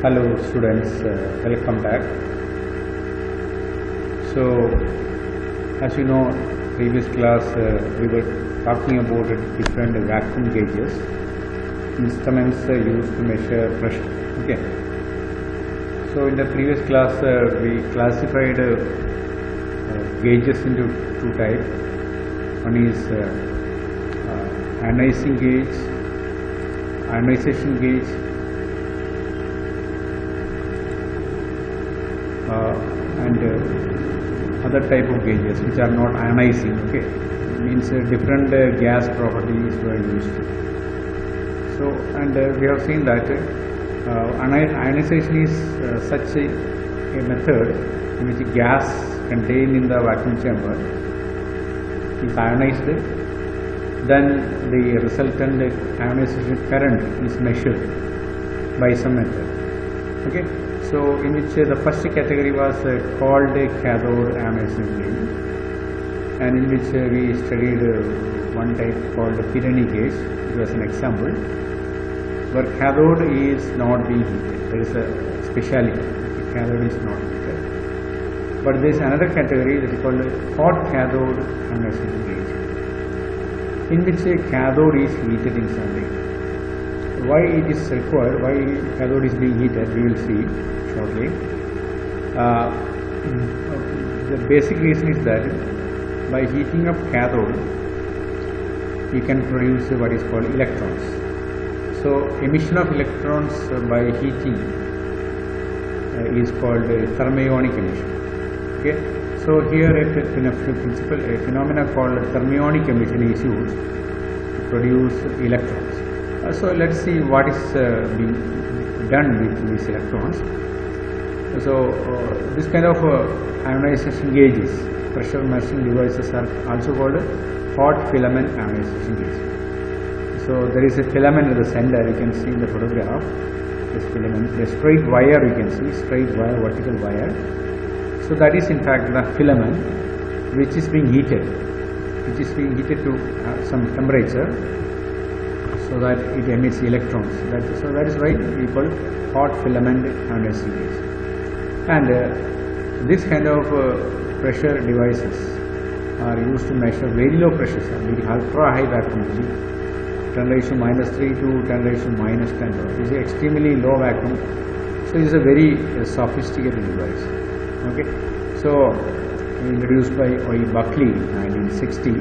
Hello students, welcome back. So as you know, previous class we were talking about different vacuum gauges, instruments used to measure pressure. Okay. So in the previous class we classified gauges into two types. One is ionizing gauge, ionization gauge, and other type of gauges which are not ionizing. Okay, means different gas properties were used. So, and we have seen that ionization is such a method in which gas contained in the vacuum chamber is ionized, then the resultant ionization current is measured by some method. Okay. So in which the first category was called cathode ionizing gauge, and in which we studied one type called Pirani gauge. It was an example where cathode is not being heated. There is a speciality. The cathode is not heated. But there is another category that is called hot cathode ionizing gauge, in which a cathode is heated in some way. Why it is required, why cathode is being heated, we will see shortly. The basic reason is that by heating up cathode, you can produce what is called electrons. So emission of electrons by heating is called thermionic emission. Okay. So here a phenomena called thermionic emission is used to produce electrons. So let's see what is being done with these electrons. So this kind of ionization gauges, pressure measuring devices, are also called hot filament ionization gauge. So there is a filament at the center, you can see in the photograph. This filament, the straight wire you can see, straight wire, vertical wire. So that is in fact the filament which is being heated, to some temperature, so that it emits electrons. So that is why we call hot filament ionizing gauge. And this kind of pressure devices are used to measure very low pressures, ultra high vacuum, 10⁻³ to 10⁻⁻10. This is extremely low vacuum. So it is a very sophisticated device. Okay. So introduced by O.E. Buckley in 1960,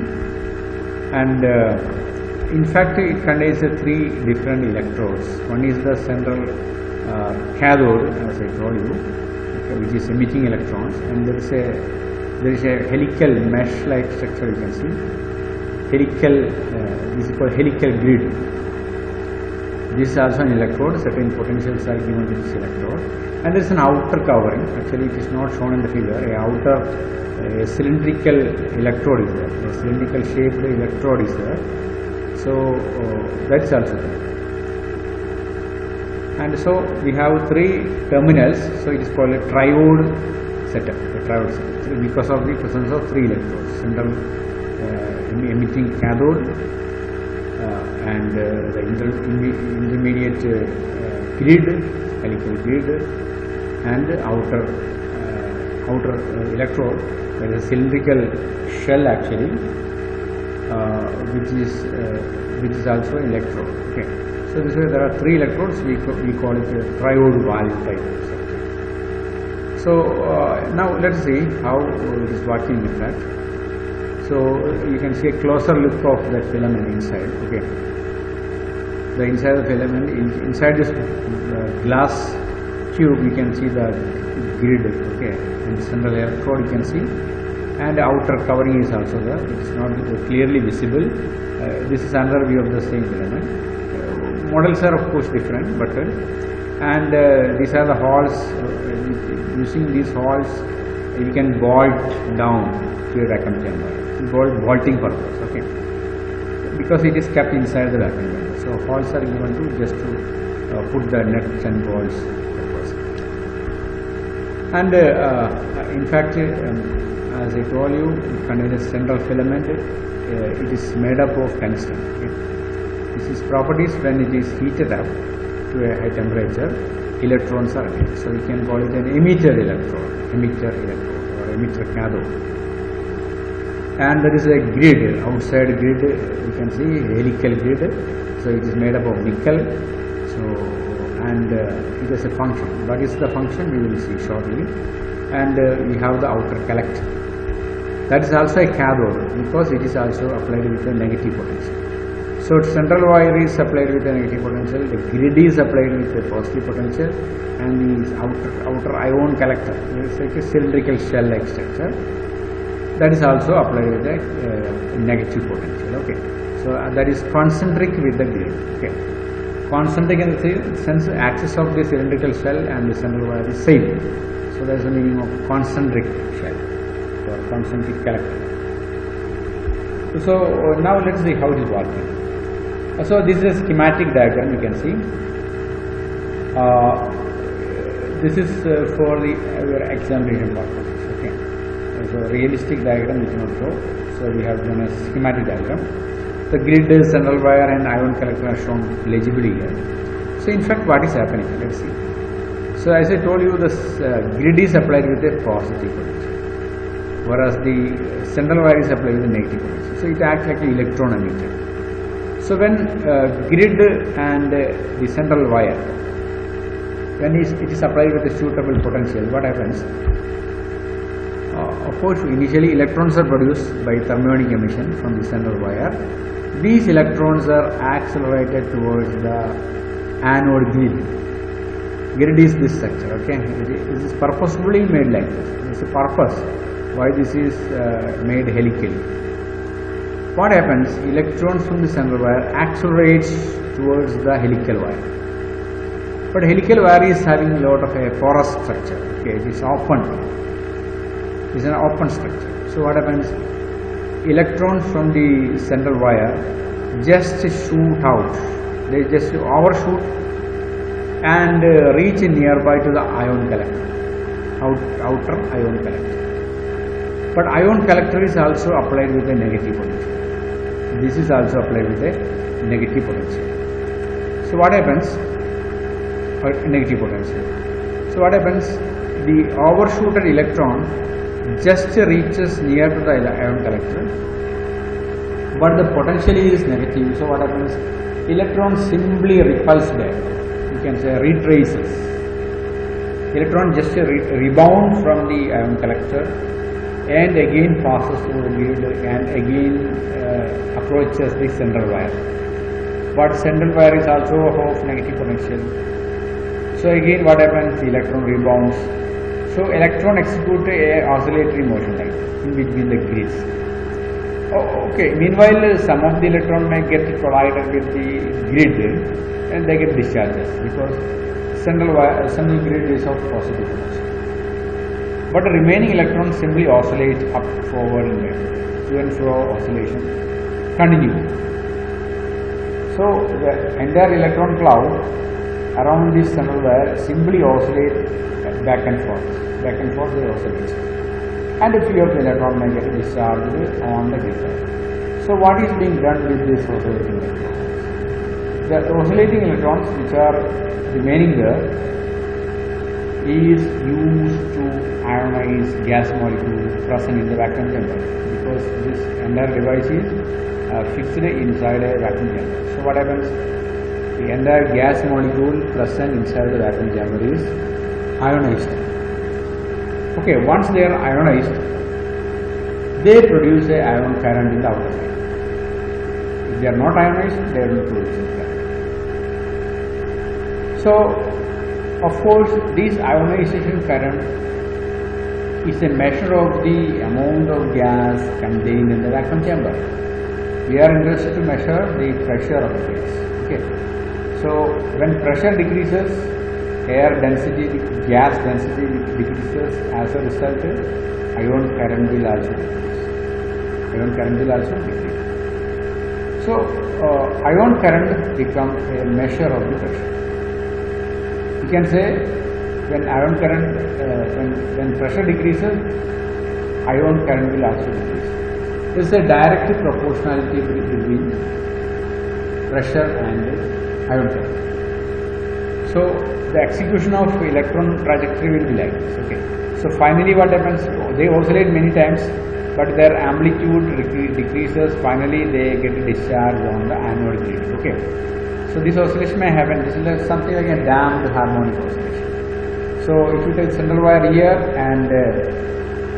and in fact it contains three different electrodes. One is the central cathode, as I told you, which is emitting electrons, and there is a helical mesh-like structure, you can see. Helical, this is called helical grid. This is also an electrode. Certain potentials are given to this electrode, and there is an outer covering. Actually, it is not shown in the figure. A cylindrical electrode is there. A cylindrical shaped electrode is there. So that is also there. And so we have three terminals. So it is called a triode setup. Because of the presence of three electrodes: central emitting cathode, and the intermediate grid, helical grid, and outer electrode. There is a cylindrical shell actually, which is also electrode. Okay. So this way there are three electrodes. We call it a triode valve type structure. So now let's see how it is working with that. So you can see a closer look of that filament inside. Okay. The inside of the filament, inside this glass tube, you can see the grid. Okay. And the central electrode you can see, and the outer covering is also there. It is not clearly visible. This is another view of the same filament. Models are of course different, but and these are the holes. Using these holes, you can bolt down to a vacuum chamber. Bolting purpose. Okay, because it is kept inside the vacuum chamber. So holes are given to just to put the nuts and bolts purpose. And in fact, as I told you, it contains a central filament. It is made up of tungsten. Okay. This is properties when it is heated up to a high temperature. electrons are emitted. So we can call it an emitter electrode, or emitter cathode. And there is a grid, outside grid, you can see helical grid. So it is made up of nickel. So and it has a function. What is the function? We will see shortly. And we have the outer collector. That is also a cathode because it is also applied with a negative potential. So central wire is supplied with a negative potential, the grid is applied with a positive potential, and the outer ion collector is like a cylindrical shell-like structure, that is also applied with a negative potential. Okay, so that is concentric with the grid. Okay, concentric in the sense axis of the cylindrical shell and the central wire is same. So that is the meaning of concentric shell or concentric collector. So now let's see how it is working. So this is a schematic diagram, you can see. This is for your examination purposes. Okay. So realistic diagram we cannot show. So we have done a schematic diagram. The grid, central wire, and ion collector are shown legibly here. So in fact, what is happening? Let's see. So as I told you, the grid is applied with a positive potential, whereas the central wire is applied with a negative potential. So it acts like an electron emitter. So when grid and the central wire, when it is applied with a suitable potential, what happens? Of course, initially electrons are produced by thermionic emission from the central wire. These electrons are accelerated towards the anode grid. Grid is this structure. Okay, this is purposefully made like this. There is a purpose why this is made helically. What happens? Electrons from the central wire accelerates towards the helical wire. But helical wire is having a lot of a porous structure. Okay, it is open. It is an open structure. So what happens? Electrons from the central wire just shoot out. They just overshoot and reach nearby to the ion collector, outer ion collector. But ion collector is also applied with a negative potential. This is also applied with a negative potential. So what happens? Negative potential. So what happens? The overshooted electron just reaches near to the ion collector, but the potential is negative. So what happens? Electron simply repulses back. You can say retraces. Electron just rebound from the ion collector and again passes through the grid and again approaches the central wire. But central wire is also of negative potential. So again what happens? The electron rebounds. So electron execute a oscillatory motion like in between the grids. Okay. Meanwhile, some of the electron may get collided with the grid and they get discharges because central grid is of positive potential. But the remaining electrons simply oscillate up, forward, and back. To and fro oscillation continue. So the entire electron cloud around this central wire simply oscillate back and forth they oscillate. And a few of the electron may get discharged on the grid. So what is being done with this oscillating electrons? The oscillating electrons which are remaining there is used to ionize gas molecule present in the vacuum chamber, because this entire device is fixed inside a vacuum chamber. So what happens? The entire gas molecule present inside the vacuum chamber is ionized. Okay, once they are ionized, they produce a ion current in the outer side. If they are not ionized, they will produce current. So, of course, this ionization current is a measure of the amount of gas contained in the vacuum chamber. We are interested to measure the pressure of the gas. Okay. So, when pressure decreases, air density, gas density decreases. As a result, ion current will also decrease. So, ion current becomes a measure of the pressure. You can say when ion current, when pressure decreases, ion current will also decrease. There is a direct proportionality between pressure and ion current. So, the execution of electron trajectory will be like this. Okay. So finally, what happens? They oscillate many times, but their amplitude decreases. Finally, they get a discharge on the anode grid. Okay. So this oscillation may happen. This is like something like a damped harmonic oscillation. So if you take central wire here and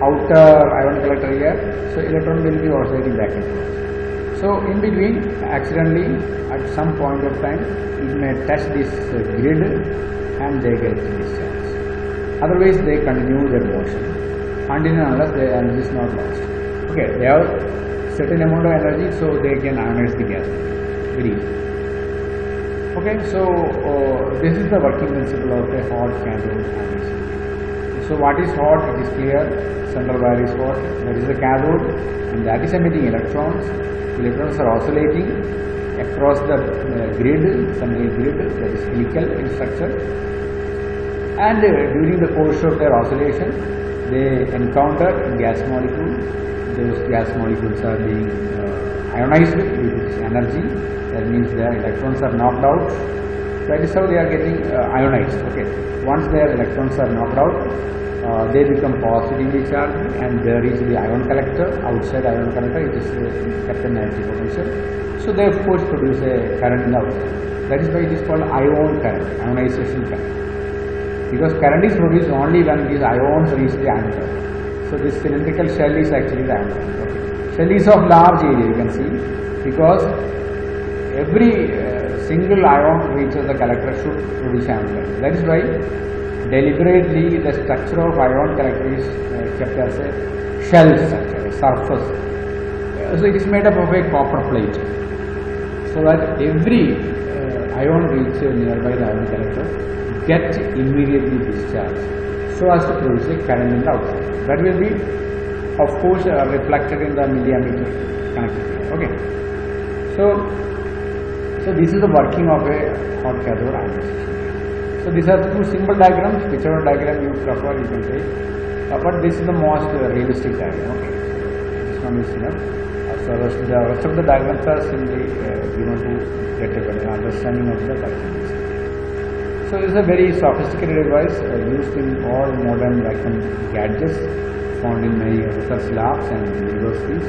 outer ion collector here, so electron will be oscillating back and forth. So in between, accidentally at some point of time, it may touch this grid and they get discharge. Otherwise, they continue their motion until and unless their energy is not lost. Okay, they have certain amount of energy, so they can ionize the gas very easily. Okay, so this is the working principle of a hot cathode ionization. So what is hot? It is clear. Central wire is hot. That is the cathode, and that is emitting electrons. Electrons are oscillating across the grid, central grid, that is helical in structure. And during the course of their oscillation, they encounter gas molecules. Those gas molecules are being ionized due to this energy. That means their electrons are knocked out. That is how they are getting ionized. Okay. Once their electrons are knocked out, they become positively charged, and there is the ion collector. Outside ion collector, it is kept in negative potential. So they of course produce a current in the outside. That is why it is called ion current, ionization current. Because current is produced only when these ions reach the ion current. So this cylindrical shell is actually the ion current. Okay. Shell is of large area, you can see, because every single ion reaches the collector should produce ion current. That is why deliberately the structure of ion collector is kept as a shell structure, a surface. So it is made up of a copper plate, so that every ion reach nearby the ion collector get immediately discharged, so as to produce a current in the outside. That will be, of course, reflected in the milliammeter connectivity. Okay. So this is the working of a hot cathode ionization. So these are two simple diagrams. Whichever diagram you prefer, you can take. But this is the most realistic diagram. Okay. So this one is enough. So the rest of the diagrams are simply given to get a better understanding of the vacuum. So this is a very sophisticated device used in all modern vacuum gadgets found in many research labs and universities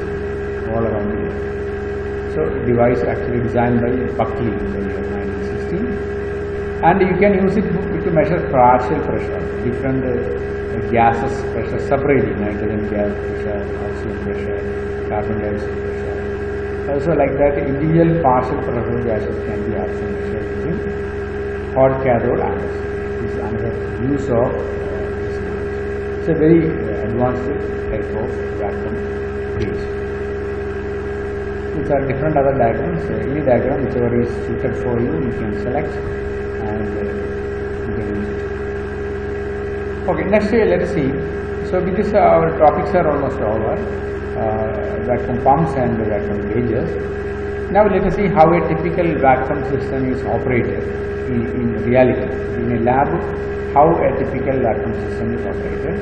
all around the world. So device actually designed by Buckley in the year 1916, and you can use it to measure partial pressure, different gases pressure separately, nitrogen gas pressure, oxygen pressure, carbon dioxide pressure. Also like that, individual partial pressure gases can be also measured using hot cathode ionization. This is another use of this knowledge. It's a very advanced type of vacuum gauge. These are different other diagrams. Any diagram whichever is suited for you, you can select and you can use it. Okay, next let us see. So with this our topics are almost over. Vacuum pumps and vacuum gauges. Now let us see how a typical vacuum system is operated in reality. In a lab, how a typical vacuum system is operated.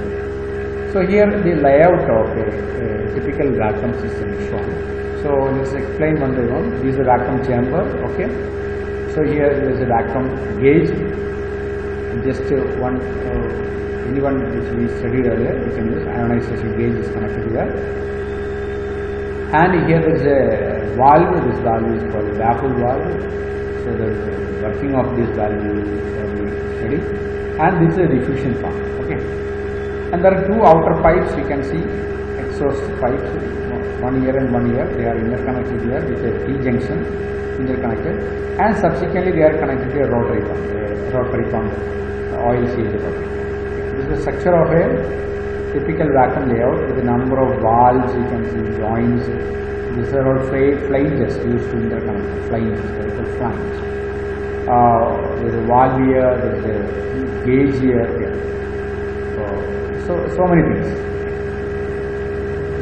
So here the layout of a typical vacuum system is shown. So let's explain one by one. This is a vacuum chamber. Okay. So here there is a vacuum gauge. Just anyone which we studied earlier, we can use ionization gauge is connected to that. And here there is a valve. This valve is called a baffle valve. So the working of this valve we study. And this is a diffusion pump. Okay. And there are two outer pipes. You can see exhaust pipes. One here and one here, they are interconnected here with a T-junction interconnected, and subsequently they are connected to a rotary pump, oil sealed rotary pump. This is the structure of a typical vacuum layout with a number of valves. You can see joints. These are all flanges used to interconnect. Flanges, flanges. There is a valve here. There is a gauge here. So many things.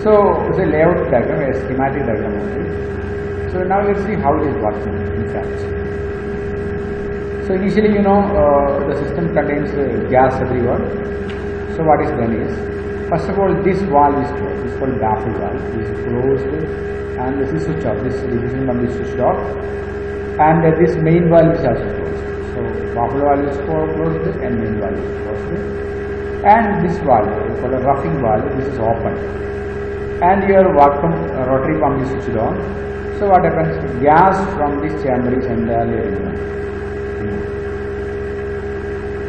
So it's a layout diagram, a schematic diagram only. So now let's see how it is working in fact. So initially, the system contains gas everywhere. So what is done is, first of all, this valve is closed. This is called baffle valve. This is closed, and this is switched off. This diffusion pump is switched off, and this main valve is also closed. So baffle valve is closed and main valve is closed, and this valve called a roughing valve, this is open, and your vacuum rotary pump is switched on. So what happens? Gas from this chamber is entirely removed.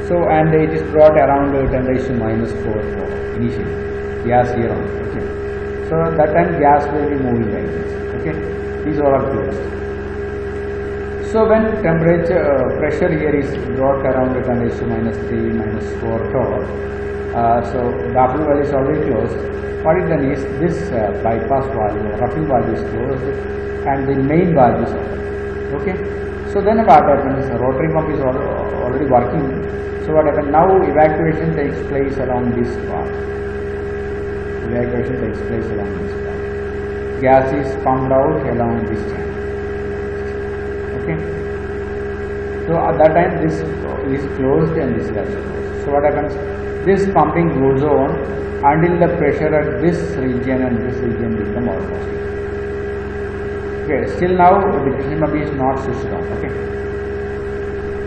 So and it is brought around 10 raised to minus 4 initially, gas here on. Okay. So that time gas will be moving like this. Okay. These all are closed. So when temperature pressure here is brought around 10 raised to minus 3, minus 4 torr, so baffle valve is already closed. What is done is this bypass valve or roughing valve is closed and the main valve is open. Okay. So then what happens? The rotary pump is already working. So what happens? Now evacuation takes place along this path. Evacuation takes place along this path. Gas is pumped out along this channel. Okay. So at that time this is closed and this is also closed. So what happens? This pumping goes on until the pressure at this region and this region become almost equal. Okay. Still now diffusion pump is not switched on. Okay.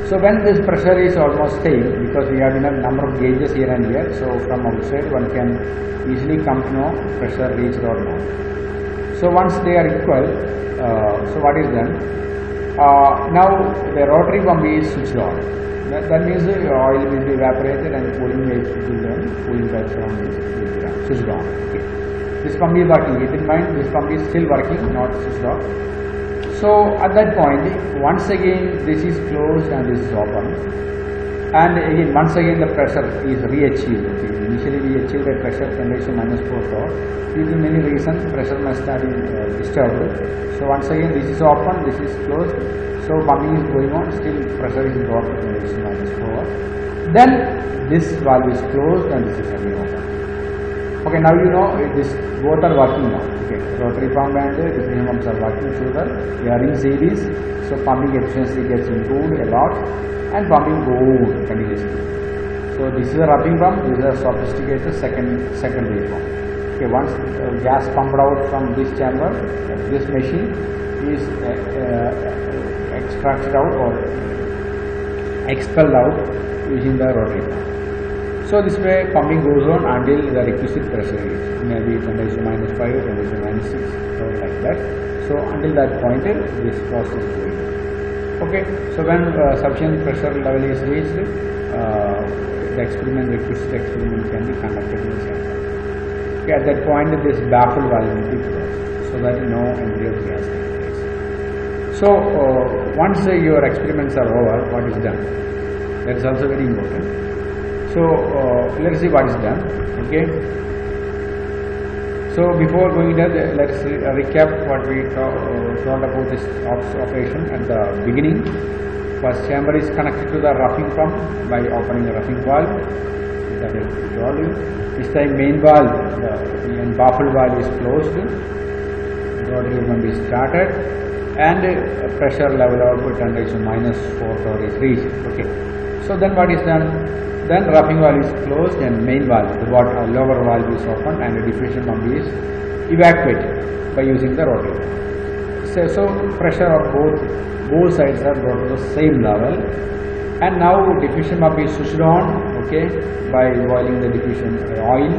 So when this pressure is almost same, because we have enough number of gauges here and here, so from outside one can easily come to know pressure reached or not. So once they are equal, so what is done? Now the rotary pump is switched on. That means the oil will be evaporated and cooling waves will be done. Cooling waves around this will be switched on. Okay. This pump is working. Keep in mind this pump is still working, not switched off. So at that point, once again this is closed and this is open, and again once again the pressure is re-achieved. Okay. Initially we achieved a pressure 10 raised to minus 4 torr. Due to many reasons, pressure must have been disturbed. So once again this is open, this is closed. So pumping is going on. Still pressure is dropped to 10 raised to minus 4. Then this valve is closed and this is again open. Okay, now you know this both are working now. Okay, rotary pump and diffusion pumps are working together. They are in series, so pumping efficiency gets improved a lot, and pumping goes continuously. So this is a roughing pump. This is a sophisticated secondary pump. Okay, once gas pumped out from this chamber, this machine is extracted out or expelled out using the rotary pump. So this way pumping goes on until the requisite pressure is maybe 10 raised to minus 5, 10 raised to minus 6, so like that. So until that point this process is going on. Okay, so when sufficient pressure level is reached, the requisite experiment can be conducted in the chamber. Okay, at that point this baffle valve will be closed so that no entry of gas takes place. So once your experiments are over, what is done? That is also very important. So let us see what is done. Okay. So before going there, let us recap what we thought about this operation at the beginning. First chamber is connected to the roughing pump by opening the roughing valve. That is told you. This time main valve and baffle valve is closed. Rotary pump is started, and pressure level output 10 raised to minus 4 torr is reached. Okay. So then what is done? Then roughing valve is closed and main valve, the lower valve is open, and the diffusion pump is evacuated by using the rotary pump. So pressure of both sides are brought to the same level, and now diffusion pump is switched on. Okay, by boiling the diffusion oil,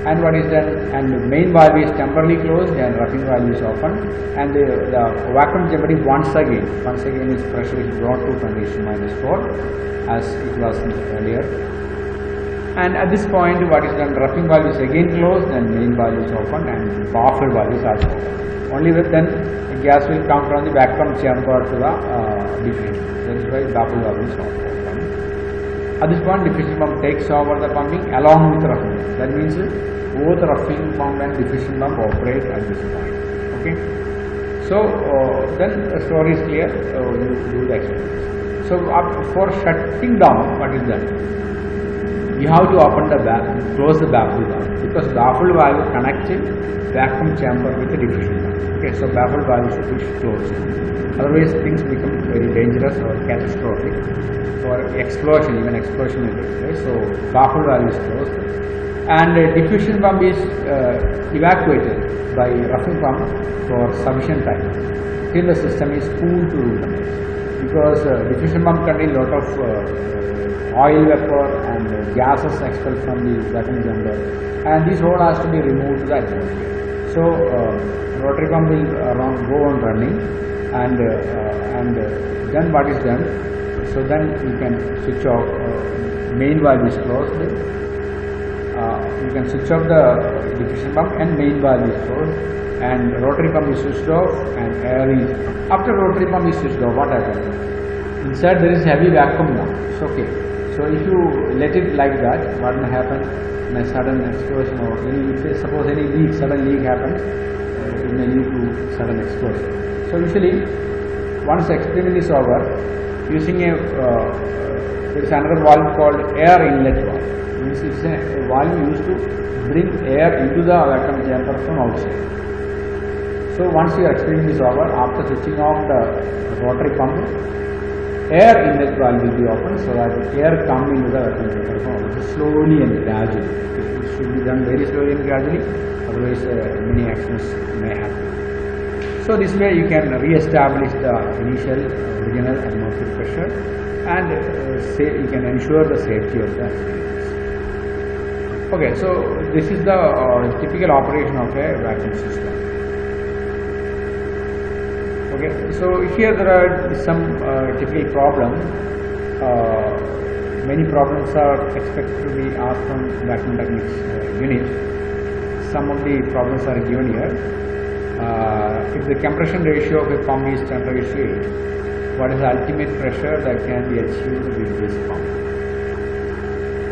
and what is done? And the main valve is temporarily closed and roughing valve is open, and the vacuum chamber is once again its pressure is brought to 10 raised to minus 4 as it was earlier. And at this point what is done? Roughing valve is again closed and main valve is open and baffle valve is also open. Only then the gas will come from the vacuum chamber to the diffusion. That is why baffle valve is open. At this point diffusion pump takes over the pumping along with roughing. That means both roughing pump and diffusion pump operate at this point. Okay. So then the story is clear. You do the experiments. So for shutting down, what is that? You have to open the valve, close the baffle valve, because baffle valve connects vacuum chamber with the diffusion valve. Okay, so baffle valve should be closed. Otherwise, things become very dangerous or catastrophic. For explosion, even explosion will take place. So baffle valve is closed, and diffusion pump is evacuated by roughing pump for sufficient time till the system is cooled to room temperature. because diffusion pump contains a lot of oil vapor and gases expelled from the vacuum chamber, and this all has to be removed to the atmosphere. So rotary pump will go on running, and then what is done? So then you can switch off. Main valve is closed. You can switch off the diffusion pump and main valve is closed, and rotary pump is switched off, and air is. After rotary pump is switched off, what happens? Inside there is heavy vacuum now. It's okay. So if you let it like that, what will happen? A sudden explosion, or suppose any leak, sudden leak happens, it may lead to sudden explosion. So usually, once the experiment is over, using a there is another valve called air inlet valve. Means it's a valve used to bring air into the vacuum chamber from outside. So once your experiment is over, after switching off the rotary pump, air inlet valve will be opened so that air comes into the vacuum chamber from outside, slowly and gradually. It should be done very slowly and gradually, otherwise many accidents may happen. So this way you can re-establish the initial original atmospheric pressure, and you can ensure the safety of the experiments. Okay, so this is the typical operation of a vacuum system. Okay, so here there are some typical problems. Many problems are expected to be asked from vacuum techniques unit. Some of the problems are given here. If the compression ratio of a pump is 10⁻⁸, what is the ultimate pressure that can be achieved with this pump?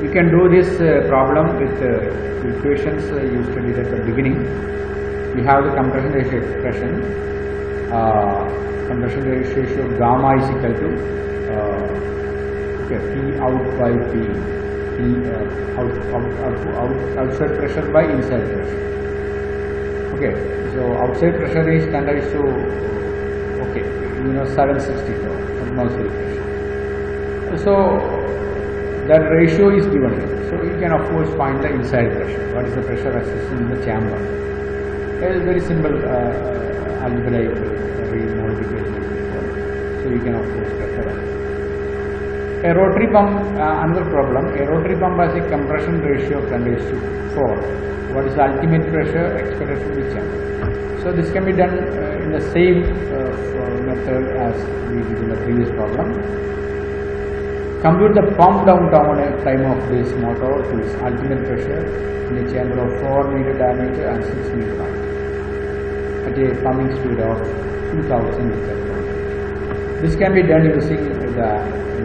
You can do this problem with equations you studied at the beginning. We have the compression ratio expression. Compression ratio gamma is equal to P out by P, outside pressure by inside pressure. Okay, so outside pressure is 764 atmospheric pressure. So that ratio is given here. So you can of course find the inside pressure. What is the pressure existing in the chamber? It is very simple algebraic remodification. So you can of course get that. A rotary pump, another problem. A rotary pump has a compression ratio of 10⁴. What is the ultimate pressure expected from the chamber? So this can be done in the same method as we did in the previous problem. Compute the pump down time of this motor to its ultimate pressure in a chamber of 4 meter diameter and 6 meter height at a pumping speed of 2000 liters per minute. This can be done using the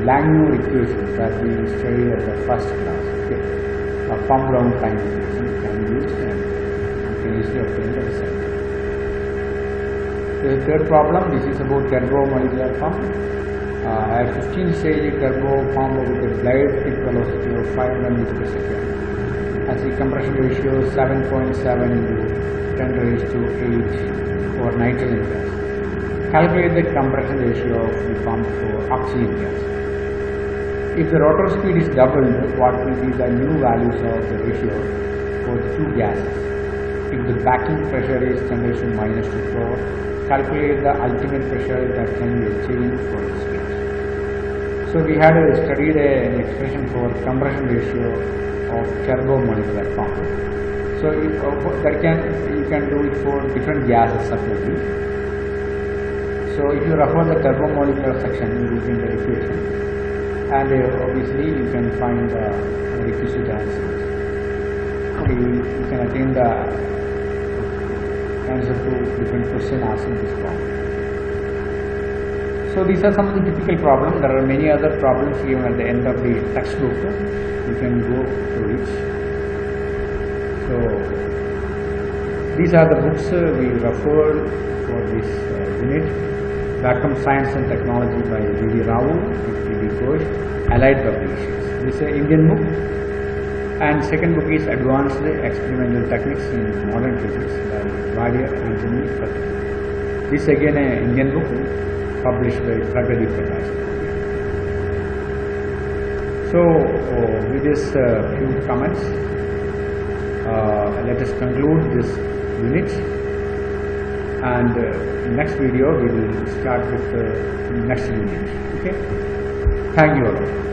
Langmuir equation that we studied at the first class. Okay. A pump down time equation can be used, and you can easily obtain the result. The third problem, this is about turbomolecular pump. A 15-stage turbo pump with a blade tip velocity of 500 meters per second has a compression ratio 7.7 into 10⁸ for nitrogen gas. Calculate the compression ratio of the pump for oxygen gas. If the rotor speed is doubled, what will be the new values of the ratio for the two gases? If the backing pressure is 10⁻⁻², calculate the ultimate pressure that can be achieved for this gas. So we had studied an expression for compression ratio of turbomolecular pump. So if, you can do it for different gases separately. So if you refer the turbomolecular section using the equation, and obviously you can find the requisite answers. Okay, you can attain the answer to different questions asked in this problem. So these are some of the typical problems. There are many other problems given at the end of the textbook. You can go through it. So these are the books we referred for this unit. Vacuum Science and Technology by D.V. Rao, D.V. Ghosh, Allied Publications. This is an Indian book. And second book is Advanced Experimental Techniques in Modern Physics by Vadia Anthony Patel. This again an Indian book published by Pragati Prakash. So with this few comments, let us conclude this unit. and next video we will start with the next unit. Okay, thank you all.